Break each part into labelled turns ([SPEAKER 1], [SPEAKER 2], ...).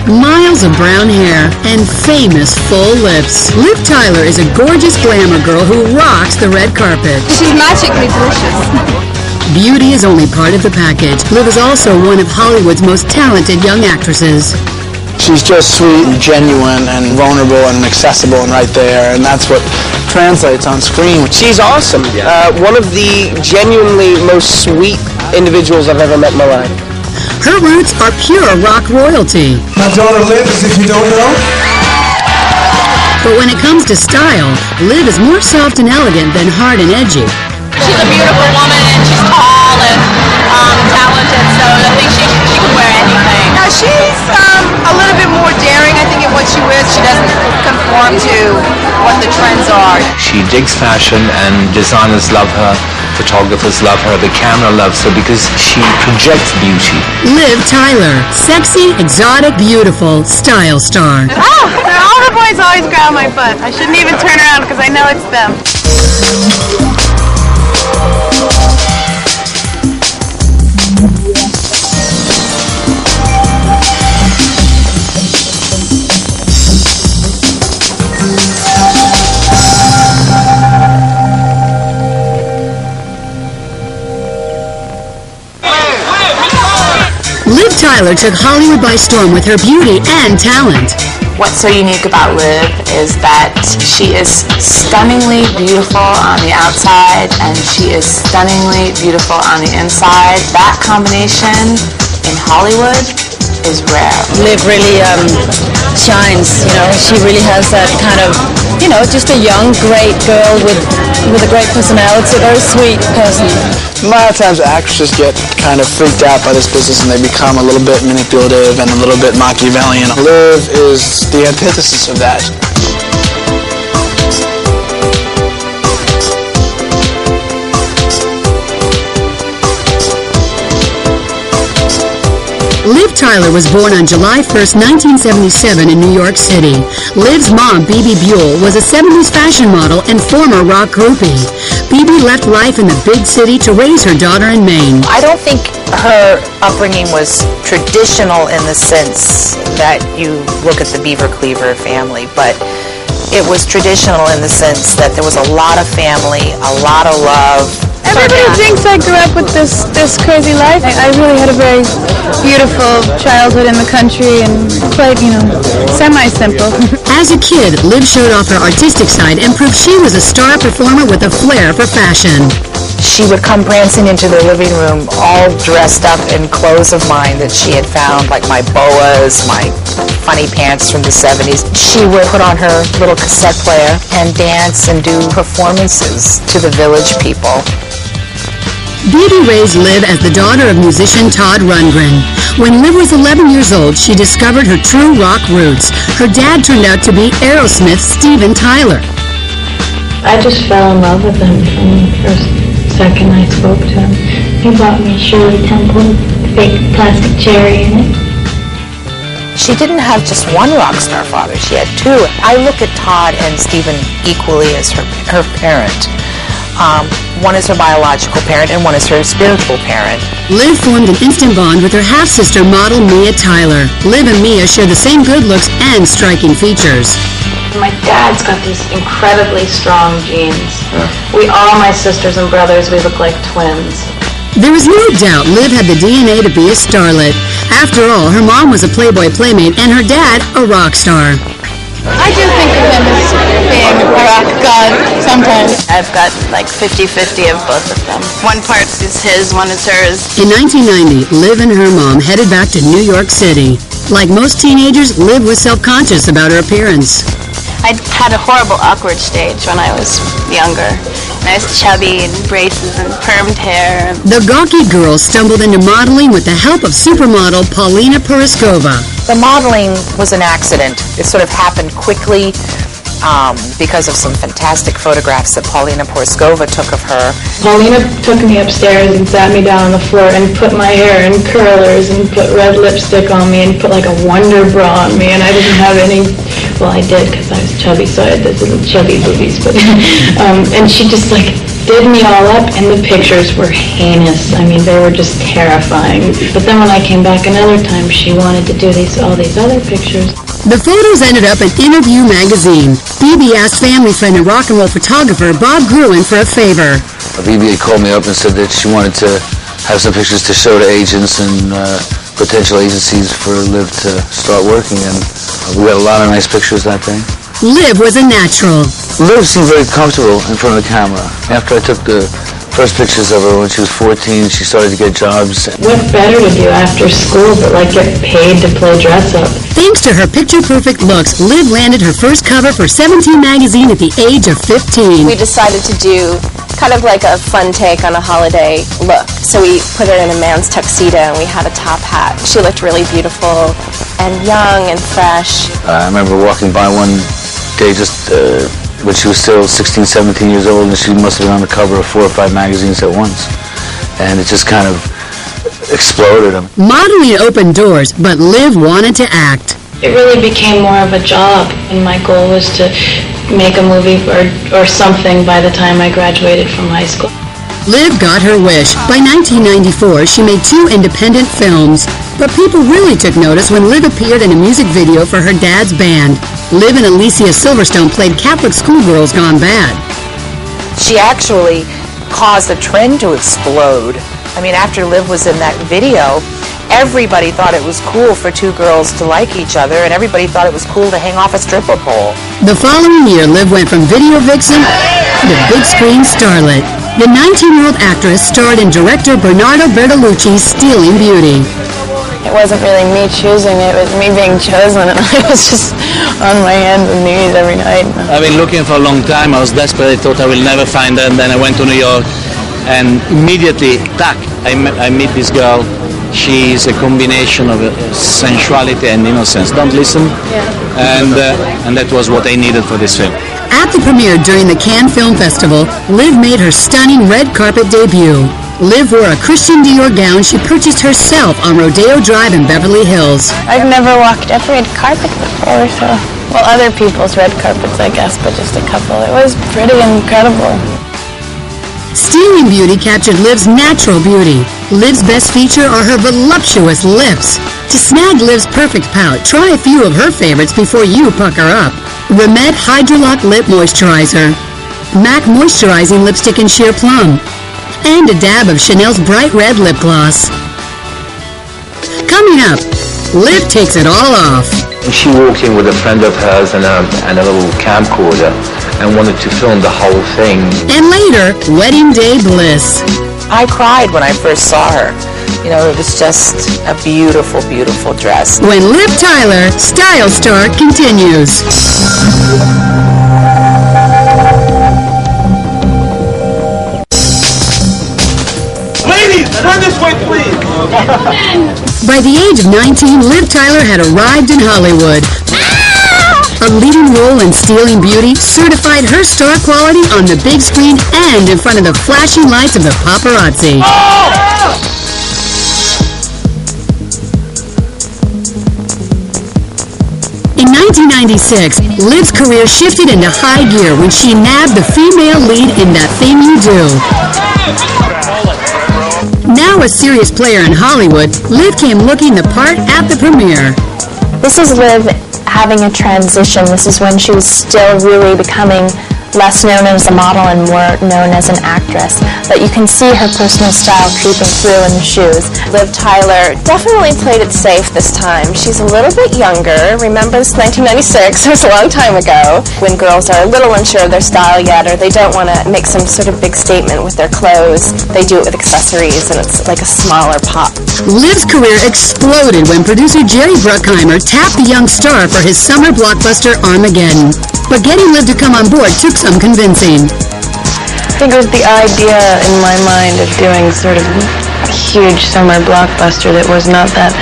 [SPEAKER 1] miles of brown hair, and famous full lips. Liv Tyler is a gorgeous glamour girl who rocks the red carpet.
[SPEAKER 2] She's magically delicious.
[SPEAKER 1] Beauty is only part of the package. Liv is also one of Hollywood's most talented young actresses.
[SPEAKER 3] She's just sweet and genuine and vulnerable and accessible and right there, and that's what translates on screen.
[SPEAKER 4] She's awesome. One of the genuinely most sweet individuals I've ever met in my life.
[SPEAKER 1] Her roots are pure rock royalty.
[SPEAKER 5] My daughter Liv, as if you don't know.
[SPEAKER 1] But when it comes to style, Liv is more soft and elegant than hard and edgy.
[SPEAKER 6] She's a beautiful woman and she's tall and talented, so I think she can wear anything.
[SPEAKER 2] Now she's a little bit more daring, I think, in what she wears. She doesn't conform to what the trends are.
[SPEAKER 7] She digs fashion and designers love her, photographers love her, the camera loves her because she projects beauty.
[SPEAKER 1] Liv Tyler, sexy, exotic, beautiful, style star.
[SPEAKER 2] Oh, all the boys always grab my butt. I shouldn't even turn around because I know it's them.
[SPEAKER 1] Liv Tyler took Hollywood by storm with her beauty and talent.
[SPEAKER 8] What's so unique about Liv is that she is stunningly beautiful on the outside and she is stunningly beautiful on the inside. That combination in Hollywood is rare.
[SPEAKER 9] Liv really shines, you know. She really has that kind of, you know, just a young, great girl with a great personality, a very sweet person.
[SPEAKER 3] A lot of times actresses get kind of freaked out by this business and they become a little bit manipulative and a little bit Machiavellian. Liv is the antithesis of that.
[SPEAKER 1] Liv Tyler was born on July 1st, 1977 in New York City. Liv's mom, Bebe Buell, was a 70s fashion model and former rock groupie. Bebe left life in the big city to raise her daughter in Maine.
[SPEAKER 8] I don't think her upbringing was traditional in the sense that you look at the Beaver Cleaver family, but it was traditional in the sense that there was a lot of family, a lot of love.
[SPEAKER 2] Everybody thinks I grew up with this crazy life. I really had a very beautiful childhood in the country and quite, semi-simple.
[SPEAKER 1] As a kid, Liv showed off her artistic side and proved she was a star performer with a flair for fashion.
[SPEAKER 8] She would come prancing into the living room all dressed up in clothes of mine that she had found, like my boas, my funny pants from the 70s. She would put on her little cassette player and dance and do performances to the village people.
[SPEAKER 1] Bebe raised Liv as the daughter of musician Todd Rundgren. When Liv was 11 years old, she discovered her true rock roots. Her dad turned out to be Aerosmith's Steven Tyler.
[SPEAKER 10] I just fell in love with him from the first second I spoke to him. He bought me Shirley Temple, fake plastic cherry in it.
[SPEAKER 8] She didn't have just one rock star father, she had two. I look at Todd and Steven equally as her parent. One is her biological parent and one is her spiritual parent.
[SPEAKER 1] Liv formed an instant bond with her half-sister model Mia Tyler. Liv and Mia share the same good looks and striking features.
[SPEAKER 10] My dad's got these incredibly strong genes. My sisters and brothers, we look like twins.
[SPEAKER 1] There was no doubt Liv had the DNA to be a starlet. After all, her mom was a Playboy playmate and her dad a rock star.
[SPEAKER 2] I do think of him as being a rock god sometimes.
[SPEAKER 6] I've got like 50-50 of both of them. One part is his, one is hers.
[SPEAKER 1] In 1990, Liv and her mom headed back to New York City. Like most teenagers, Liv was self-conscious about her appearance.
[SPEAKER 6] I had a horrible awkward stage when I was younger. And I was chubby and braces and permed hair.
[SPEAKER 1] The gawky girl stumbled into modeling with the help of supermodel Paulina Poroskova.
[SPEAKER 8] The modeling was an accident. It sort of happened quickly because of some fantastic photographs that Paulina Poroskova took of her.
[SPEAKER 10] Paulina took me upstairs and sat me down on the floor and put my hair in curlers and put red lipstick on me and put like a Wonder Bra on me, and I didn't have any, well I did because I was chubby, so I had these little chubby boobies, but and she just like did me all up, and the pictures were heinous. I mean, they were just terrifying. But then when I came back another time, she wanted to do all these other pictures.
[SPEAKER 1] The photos ended up in Interview magazine. Bibi asked family friend and rock and roll photographer Bob Gruen for a favor.
[SPEAKER 7] Bibi called me up and said that she wanted to have some pictures to show to agents and potential agencies for Liv to start working, and we got a lot of nice pictures that day.
[SPEAKER 1] Liv was a natural.
[SPEAKER 7] Liv seemed very comfortable in front of the camera. After I took the first pictures of her when she was 14, she started to get jobs.
[SPEAKER 10] What better to do after school but like get paid to play dress up?
[SPEAKER 1] Thanks to her picture-perfect looks, Liv landed her first cover for 17 magazine at the age of 15.
[SPEAKER 6] We decided to do kind of like a fun take on a holiday look. So we put her in a man's tuxedo and we had a top hat. She looked really beautiful and young and fresh.
[SPEAKER 7] I remember walking by one day just when she was still 16, 17 years old, and she must have been on the cover of 4 or 5 magazines at once. And it just kind of exploded.
[SPEAKER 1] Modeling opened doors, but Liv wanted to act.
[SPEAKER 10] It really became more of a job, and my goal was to make a movie or something by the time I graduated from high school.
[SPEAKER 1] Liv got her wish. By 1994, she made 2 independent films. But people really took notice when Liv appeared in a music video for her dad's band. Liv and Alicia Silverstone played Catholic schoolgirls gone bad.
[SPEAKER 8] She actually caused the trend to explode. I mean, after Liv was in that video, everybody thought it was cool for 2 girls to like each other, and everybody thought it was cool to hang off a stripper pole.
[SPEAKER 1] The following year, Liv went from video vixen to big screen starlet. The 19-year-old actress starred in director Bernardo Bertolucci's Stealing Beauty.
[SPEAKER 2] It wasn't really me choosing, it was me being chosen, and I was just on my hands and knees every night.
[SPEAKER 11] I've been looking for a long time. I was desperate. I thought I will never find her, and then I went to New York, and immediately, I meet this girl. She's a combination of sensuality and innocence. Don't listen. Yeah. And that was what I needed for this film.
[SPEAKER 1] At the premiere during the Cannes Film Festival, Liv made her stunning red carpet debut. Liv wore a Christian Dior gown she purchased herself on Rodeo Drive in Beverly Hills.
[SPEAKER 2] I've never walked a red carpet before, so... Well, other people's red carpets, I guess, but just a couple. It was pretty incredible.
[SPEAKER 1] Stealing Beauty captured Liv's natural beauty. Liv's best feature are her voluptuous lips. To snag Liv's perfect pout, try a few of her favorites before you pucker up. Remed Hydrolock Lip Moisturizer, MAC Moisturizing Lipstick in Sheer Plum, and a dab of Chanel's Bright Red Lip Gloss. Coming up, Liv takes it all off.
[SPEAKER 7] She walked in with a friend of hers and a little camcorder and wanted to film the whole thing.
[SPEAKER 1] And later, wedding day bliss.
[SPEAKER 8] I cried when I first saw her. You know, it was just a beautiful, beautiful dress.
[SPEAKER 1] When Liv Tyler, Style Star, continues.
[SPEAKER 5] Ladies, turn this way, please.
[SPEAKER 1] By the age of 19, Liv Tyler had arrived in Hollywood. A leading role in Stealing Beauty certified her star quality on the big screen and in front of the flashing lights of the paparazzi. In 1996, Liv's career shifted into high gear when she nabbed the female lead in That Thing You Do. Now a serious player in Hollywood, Liv came looking the part at the premiere.
[SPEAKER 12] This is Liv having a transition. This is when she was still really becoming less known as a model and more known as an actress. But you can see her personal style creeping through in the shoes.
[SPEAKER 6] Liv Tyler definitely played it safe this time. She's a little bit younger. Remember, this 1996, it was a long time ago, when girls are a little unsure of their style yet, or they don't want to make some sort of big statement with their clothes. They do it with accessories, and it's like a smaller pop.
[SPEAKER 1] Liv's career exploded when producer Jerry Bruckheimer tapped the young star for his summer blockbuster Armageddon. But getting Liv to come on board took some convincing.
[SPEAKER 2] I think it was the idea in my mind of doing sort of a huge summer blockbuster that was not that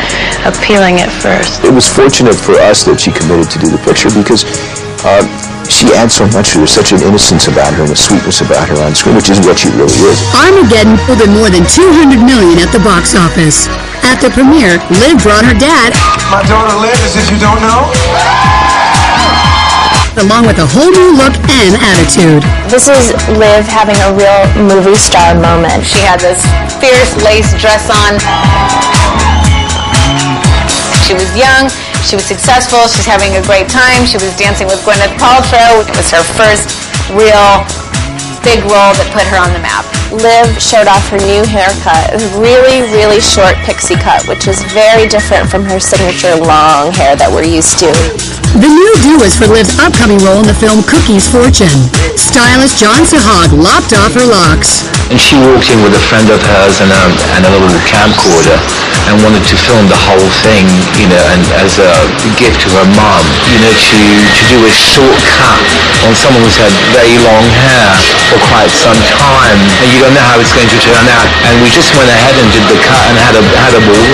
[SPEAKER 2] appealing at first.
[SPEAKER 13] It was fortunate for us that she committed to do the picture because she adds so much. There's such an innocence about her and a sweetness about her on screen, which is what she really is.
[SPEAKER 1] Armageddon pulled in more than $200 million at the box office. At the premiere, Liv brought her dad,
[SPEAKER 5] My daughter Liv, as if you don't know.
[SPEAKER 1] along with a whole new look and attitude.
[SPEAKER 12] This is Liv having a real movie star moment.
[SPEAKER 14] She had this fierce lace dress on. She was young, she was successful, she's having a great time. She was dancing with Gwyneth Paltrow. It was her first real big role that put her on the map.
[SPEAKER 12] Liv showed off her new haircut, a really, really short pixie cut, which is very different from her signature long hair that we're used to.
[SPEAKER 1] The new do is for Liv's upcoming role in the film Cookie's Fortune. Stylist John Sahag lopped off her locks.
[SPEAKER 13] And she walked in with a friend of hers and a little camcorder and wanted to film the whole thing, you know, and as a gift to her mom, you know, to do a short cut on someone who's had very long hair for quite some time, and you don't know how it's going to turn out. And we just went ahead and did the cut and had a ball.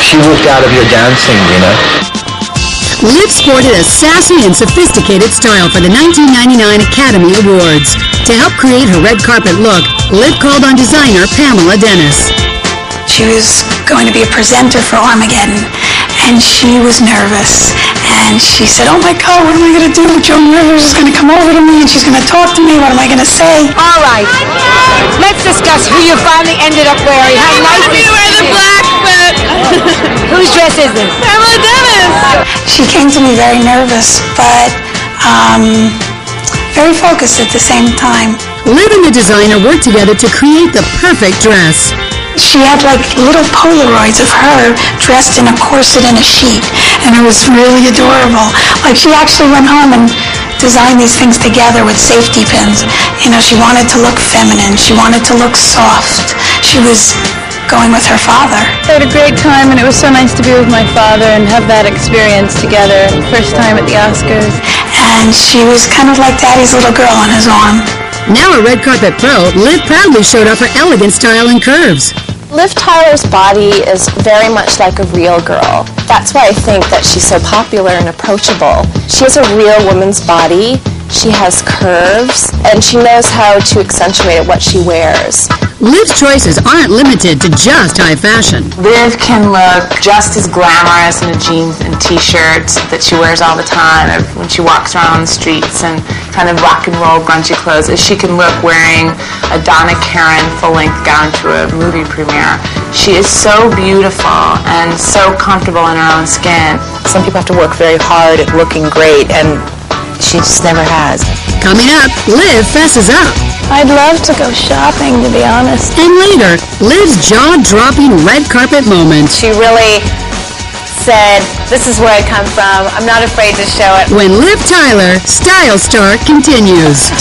[SPEAKER 13] She walked out of here dancing, you know.
[SPEAKER 1] Liv sported a sassy and sophisticated style for the 1999 Academy Awards. To help create her red carpet look, Liv called on designer Pamela Dennis.
[SPEAKER 15] She was going to be a presenter for Armageddon, and she was nervous. And she said, oh my God, what am I going to do? Joan Rivers is going to come over to me and she's going to talk to me. What am I going to say?
[SPEAKER 16] All right, let's discuss who you finally ended up wearing. How nice is
[SPEAKER 14] You wear the black, but...
[SPEAKER 16] Whose dress is this?
[SPEAKER 14] Pamela Dennis!
[SPEAKER 15] She came to me very nervous, but very focused at the same time.
[SPEAKER 1] Liv and the designer worked together to create the perfect dress.
[SPEAKER 15] She had like little Polaroids of her dressed in a corset and a sheet, and it was really adorable. Like she actually went home and designed these things together with safety pins. You know, she wanted to look feminine. She wanted to look soft. She was going with her father.
[SPEAKER 2] I had a great time, and it was so nice to be with my father and have that experience together. First time at the Oscars.
[SPEAKER 15] And she was kind of like Daddy's little girl on his arm.
[SPEAKER 1] Now a red carpet pro, Liv proudly showed off her elegant style and curves.
[SPEAKER 12] Liv Tyler's body is very much like a real girl. That's why I think that she's so popular and approachable. She has a real woman's body, she has curves, and she knows how to accentuate what she wears.
[SPEAKER 1] Liv's choices aren't limited to just high fashion.
[SPEAKER 8] Liv can look just as glamorous in a jeans and t-shirt that she wears all the time, or when she walks around the streets and kind of rock and roll grungy clothes, as she can look wearing a Donna Karan full-length gown to a movie premiere. She is so beautiful and so comfortable in her own skin. Some people have to work very hard at looking great, and she just never has.
[SPEAKER 1] Coming up, Liv fesses up.
[SPEAKER 2] I'd love to go shopping, to be honest.
[SPEAKER 1] And later, Liv's jaw-dropping red carpet moment.
[SPEAKER 14] She really said, this is where I come from. I'm not afraid to show it.
[SPEAKER 1] When Liv Tyler, Style Star, continues.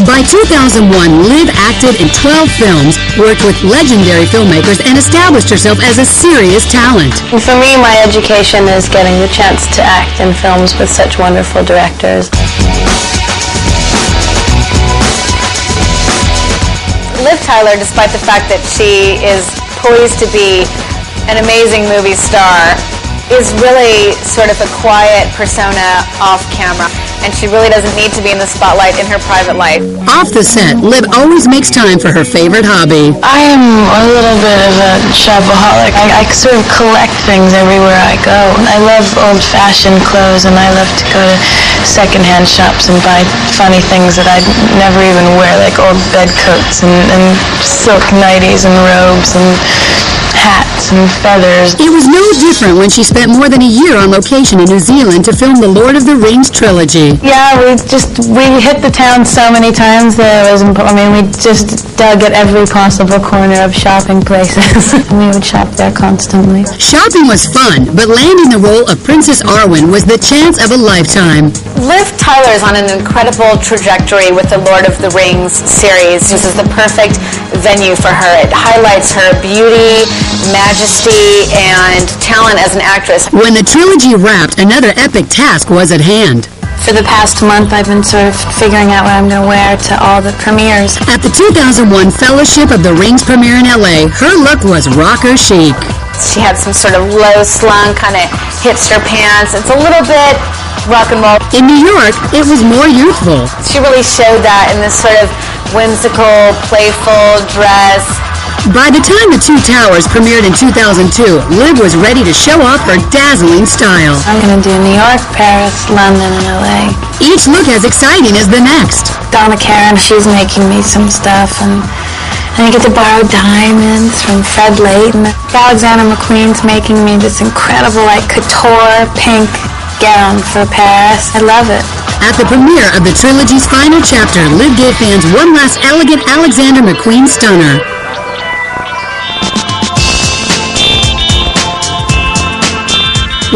[SPEAKER 1] By 2001, Liv acted in 12 films, worked with legendary filmmakers, and established herself as a serious talent.
[SPEAKER 2] For me, my education is getting the chance to act in films with such wonderful directors.
[SPEAKER 14] Liv Tyler, despite the fact that she is poised to be an amazing movie star, is really sort of a quiet persona off camera, and she really doesn't need to be in the spotlight in her private life.
[SPEAKER 1] Off the set, Liv always makes time for her favorite hobby.
[SPEAKER 2] I am a little bit of a shopaholic. I sort of collect things everywhere I go. I love old-fashioned clothes, and I love to go to secondhand shops and buy funny things that I'd never even wear, like old bed coats and silk nighties and robes and hats and feathers.
[SPEAKER 1] It was no different when she spent more than a year on location in New Zealand to film the Lord of the Rings trilogy.
[SPEAKER 2] Yeah, we hit the town so many times that we just dug at every possible corner of shopping places. We would shop there constantly.
[SPEAKER 1] Shopping was fun, but landing the role of Princess Arwen was the chance of a lifetime.
[SPEAKER 14] Liv Tyler is on an incredible trajectory with the Lord of the Rings series. This is the perfect venue for her. It highlights her beauty, majesty, and talent as an actress.
[SPEAKER 1] When the trilogy wrapped, another epic task was at hand.
[SPEAKER 2] For the past month, I've been sort of figuring out what I'm going to wear to all the premieres.
[SPEAKER 1] At the 2001 Fellowship of the Rings premiere in LA, her look was rocker chic.
[SPEAKER 14] She had some sort of low-slung kind of hipster pants. It's a little bit rock and roll.
[SPEAKER 1] In New York, it was more youthful.
[SPEAKER 14] She really showed that in this sort of whimsical, playful dress.
[SPEAKER 1] By the time The Two Towers premiered in 2002, Liv was ready to show off her dazzling style.
[SPEAKER 2] I'm going to do New York, Paris, London, and LA.
[SPEAKER 1] Each look as exciting as the next.
[SPEAKER 2] Donna Karan, she's making me some stuff, and I get to borrow diamonds from Fred Leighton. Alexander McQueen's making me this incredible, couture pink gown for Paris. I love it.
[SPEAKER 1] At the premiere of the trilogy's final chapter, Liv gave fans one last elegant Alexander McQueen stunner.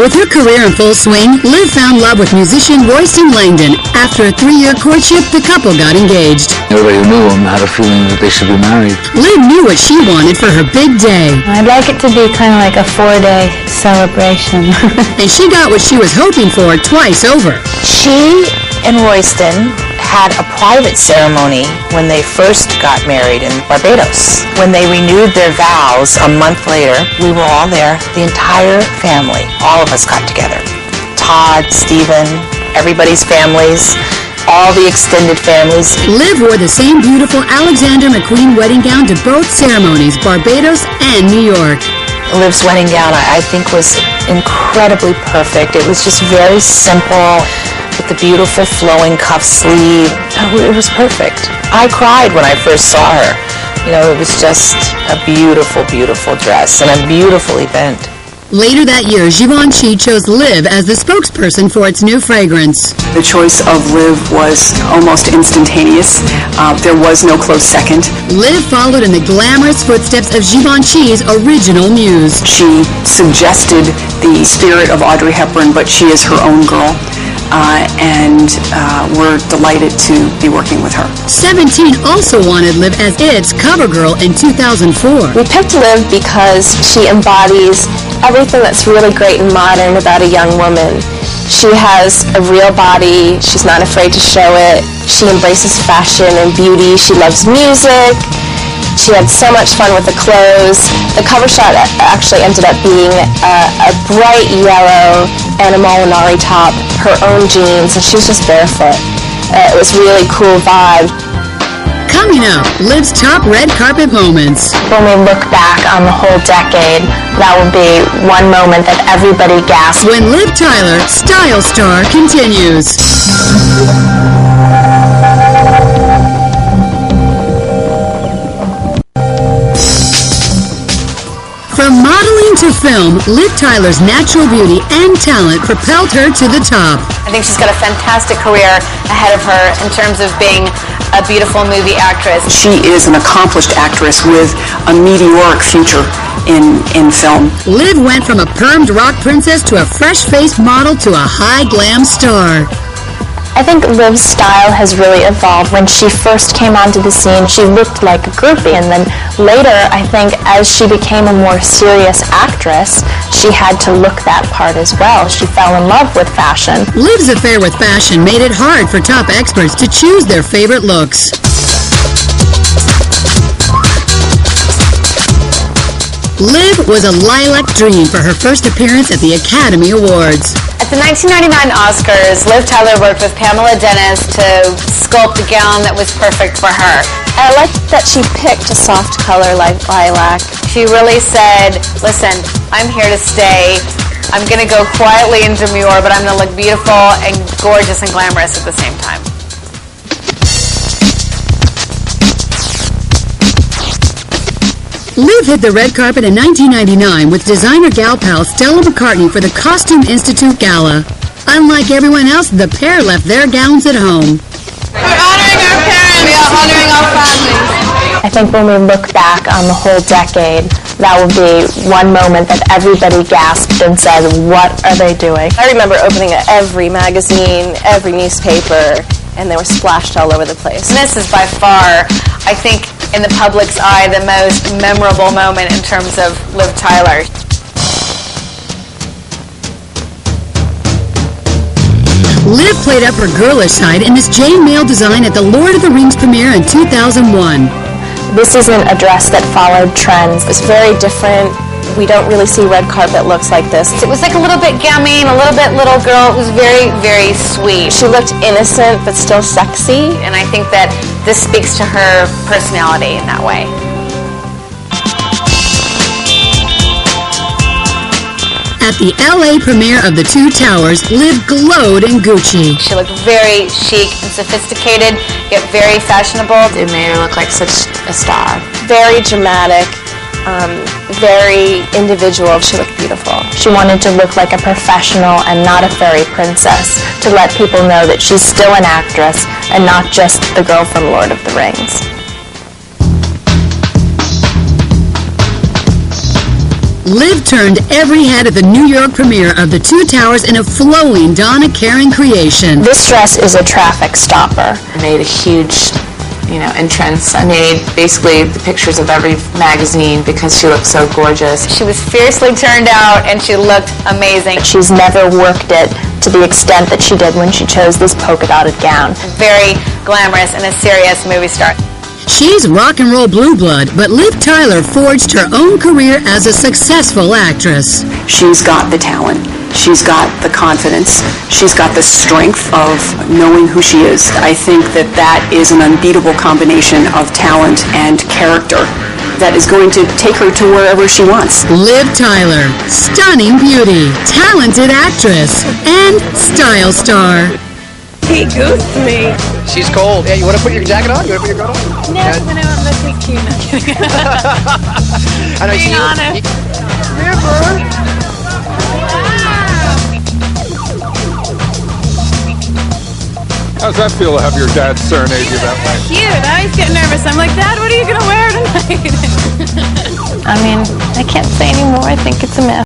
[SPEAKER 1] With her career in full swing, Liv found love with musician Royston Langdon. After a 3-year courtship, the couple got engaged.
[SPEAKER 7] Everybody who knew them had a feeling that they should be married.
[SPEAKER 1] Liv knew what she wanted for her big day.
[SPEAKER 2] I'd like it to be kind of like a 4-day celebration.
[SPEAKER 1] And she got what she was hoping for twice over.
[SPEAKER 8] She and Royston had a private ceremony when they first got married in Barbados. When they renewed their vows a month later, we were all there, the entire family. All of us got together. Todd, Stephen, everybody's families, all the extended families.
[SPEAKER 1] Liv wore the same beautiful Alexander McQueen wedding gown to both ceremonies, Barbados and New York.
[SPEAKER 8] Liv's wedding gown, I think, was incredibly perfect. It was just very simple, with the beautiful flowing cuff sleeve. It was perfect. I cried when I first saw her. It was just a beautiful, beautiful dress and a beautiful event.
[SPEAKER 1] Later that year, Givenchy chose Liv as the spokesperson for its new fragrance.
[SPEAKER 17] The choice of Liv was almost instantaneous. There was no close second.
[SPEAKER 1] Liv followed in the glamorous footsteps of Givenchy's original muse.
[SPEAKER 17] She suggested the spirit of Audrey Hepburn, but she is her own girl. And we're delighted to be working with her.
[SPEAKER 1] 17 also wanted Liv as its cover girl in 2004.
[SPEAKER 6] We picked Liv because she embodies everything that's really great and modern about a young woman. She has a real body. She's not afraid to show it. She embraces fashion and beauty. She loves music. She had so much fun with the clothes. The cover shot actually ended up being a bright yellow animal Molinari top, her own jeans, and she's just barefoot. It was really cool vibe.
[SPEAKER 1] Coming up, Liv's top red carpet moments.
[SPEAKER 12] When we look back on the whole decade, that will be one moment that everybody gasps.
[SPEAKER 1] When Liv Tyler, Style Star, continues. From modeling to film, Liv Tyler's natural beauty and talent propelled her to the top.
[SPEAKER 14] I think she's got a fantastic career ahead of her in terms of being a beautiful movie actress.
[SPEAKER 17] She is an accomplished actress with a meteoric future in film.
[SPEAKER 1] Liv went from a permed rock princess to a fresh-faced model to a high glam star.
[SPEAKER 12] I think Liv's style has really evolved. When she first came onto the scene, she looked like a groupie, and then later, I think, as she became a more serious actress, she had to look that part as well. She fell in love with fashion.
[SPEAKER 1] Liv's affair with fashion made it hard for top experts to choose their favorite looks. Liv was a lilac dream for her first appearance at the Academy Awards.
[SPEAKER 14] At the 1999 Oscars, Liv Tyler worked with Pamela Dennis to sculpt a gown that was perfect for her.
[SPEAKER 6] I liked that she picked a soft color like lilac.
[SPEAKER 14] She really said, listen, I'm here to stay. I'm going to go quietly and demure, but I'm going to look beautiful and gorgeous and glamorous at the same time.
[SPEAKER 1] Liv hit the red carpet in 1999 with designer gal pal Stella McCartney for the Costume Institute Gala. Unlike everyone else, the pair left their gowns at home.
[SPEAKER 18] We're honoring our parents. We are honoring our families.
[SPEAKER 12] I think when we look back on the whole decade, that will be one moment that everybody gasped and said, what are they doing?
[SPEAKER 6] I remember opening every magazine, every newspaper, and they were splashed all over the place.
[SPEAKER 14] And this is by far, I think, in the public's eye, the most memorable moment in terms of Liv Tyler.
[SPEAKER 1] Liv played up her girlish side in this Jane Mail design at the Lord of the Rings premiere in 2001.
[SPEAKER 12] This isn't a dress that followed trends.
[SPEAKER 6] It's very different. We don't really see red carpet looks like this.
[SPEAKER 14] It was like a little bit gamine, a little bit little girl. It was very, very sweet.
[SPEAKER 6] She looked innocent but still sexy.
[SPEAKER 14] And I think that this speaks to her personality in that way.
[SPEAKER 1] At the LA premiere of The Two Towers, Liv glowed in Gucci.
[SPEAKER 14] She looked very chic and sophisticated, yet very fashionable.
[SPEAKER 8] It made her look like such a star.
[SPEAKER 6] Very dramatic, very individual. She looked beautiful.
[SPEAKER 12] She wanted to look like a professional and not a fairy princess, to let people know that she's still an actress and not just the girl from Lord of the Rings.
[SPEAKER 1] Liv turned every head at the New York premiere of The Two Towers in a flowing Donna Karan creation.
[SPEAKER 12] This dress is a traffic stopper.
[SPEAKER 8] I made a huge, entrance. I made basically the pictures of every magazine because she looked so gorgeous.
[SPEAKER 14] She was fiercely turned out and she looked amazing.
[SPEAKER 12] She's never worked it to the extent that she did when she chose this polka-dotted gown.
[SPEAKER 14] Very glamorous and a serious movie star.
[SPEAKER 1] She's rock and roll blue blood, but Liv Tyler forged her own career as a successful actress.
[SPEAKER 17] She's got the talent. She's got the confidence. She's got the strength of knowing who she is. I think that is an unbeatable combination of talent and character that is going to take her to wherever she wants.
[SPEAKER 1] Liv Tyler, stunning beauty, talented actress, and style star.
[SPEAKER 18] He goosed me.
[SPEAKER 4] She's cold. Yeah, you want to put your jacket on? You want to put your coat on?
[SPEAKER 18] No, because I know I'm looking cute. No, kidding.
[SPEAKER 4] I know
[SPEAKER 18] Being honest.
[SPEAKER 4] River.
[SPEAKER 19] How's that feel to have your dad serenade you that way?
[SPEAKER 18] Cute. I always get nervous. I'm like, Dad, what are you going to wear tonight?
[SPEAKER 12] I mean, I can't say anymore. I think it's a myth.